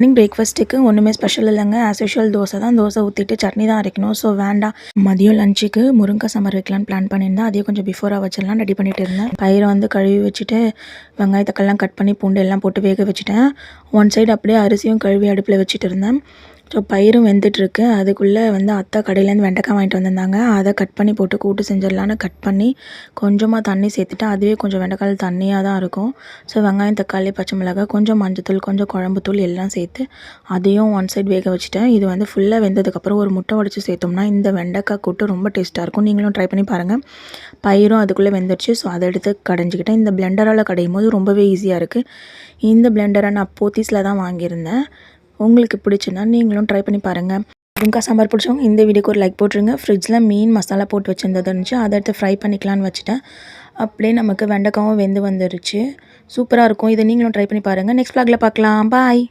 Morning பிரேக்ஃபாஸ்ட்டுக்கு ஒன்றுமே special இல்லைங்க. ஆஸ் யூஷுவல் தோசை தான். தோசை ஊற்றிட்டு சட்னி தான் அரைக்கணும். ஸோ வேண்டாம். மதியம் லஞ்சுக்கு முருங்கை சாம்பார் வைக்கலான்னு பிளான் பண்ணியிருந்தேன். அதையும் கொஞ்சம் பிஃபோராக வச்சிடலாம் ரெடி பண்ணிட்டு இருந்தேன். பயிரை வந்து கழுவி வச்சுட்டு வெங்காய தக்காளிலாம் கட் பண்ணி பூண்டு எல்லாம் போட்டு வேக வச்சுட்டேன். ஒன் சைடு அப்படியே அரிசியும் கழுவி அடுப்பில் வச்சுட்டு இருந்தேன். ஸோ பயிரும் வெந்துட்டுருக்கு. அதுக்குள்ளே வந்து அத்தை கடையிலேருந்து வெண்டைக்காய் வாங்கிட்டு வந்திருந்தாங்க. அதை கட் பண்ணி போட்டு கூட்டு செஞ்சிடலான்னு கட் பண்ணி கொஞ்சமாக தண்ணி சேர்த்துட்டு அதுவே கொஞ்சம் வெண்டைக்காய் தண்ணியாக தான் இருக்கும். ஸோ வெங்காயம் தக்காளி பச்சை மிளகாய் கொஞ்சம் மஞ்சத்தூள் கொஞ்சம் குழம்புத்தூள் எல்லாம் சேர்த்து அதையும் ஒன் சைடு வேக வச்சுட்டேன். இது வந்து ஃபுல்லாக வெந்ததுக்கப்புறம் ஒரு முட்டை உடச்சி சேர்த்தோம்னா இந்த வெண்டைக்காய் கூட்டு ரொம்ப டேஸ்ட்டாக இருக்கும். நீங்களும் ட்ரை பண்ணி பாருங்கள். பயிரும் அதுக்குள்ளே வெந்துடுச்சு. ஸோ அதை எடுத்து கடைஞ்சிக்கிட்டேன். இந்த பிளெண்டரால் கடையும் போது ரொம்பவே ஈஸியாக இருக்குது. இந்த பிளெண்டரை நான் போத்தீஸில் தான் வாங்கியிருந்தேன். உங்களுக்கு பிடிச்சுன்னா நீங்களும் ட்ரை பண்ணி பாருங்கள். முருங்கா சாம்பார் பிடிச்சவங்க இந்த வீடியோக்கு ஒரு லைக் போட்டுருங்க. ஃப்ரிட்ஜில் மீன் மசாலா போட்டு வச்சுருந்தது இருந்துச்சு. அதை எடுத்து ஃப்ரை பண்ணிக்கலான்னு வச்சுட்டேன். அப்படியே நமக்கு வெண்டைக்காவும் வெந்து வந்துருச்சு. சூப்பராக இருக்கும். இதை நீங்களும் ட்ரை பண்ணி பாருங்கள். நெக்ஸ்ட் vlogல பார்க்கலாம். பாய்.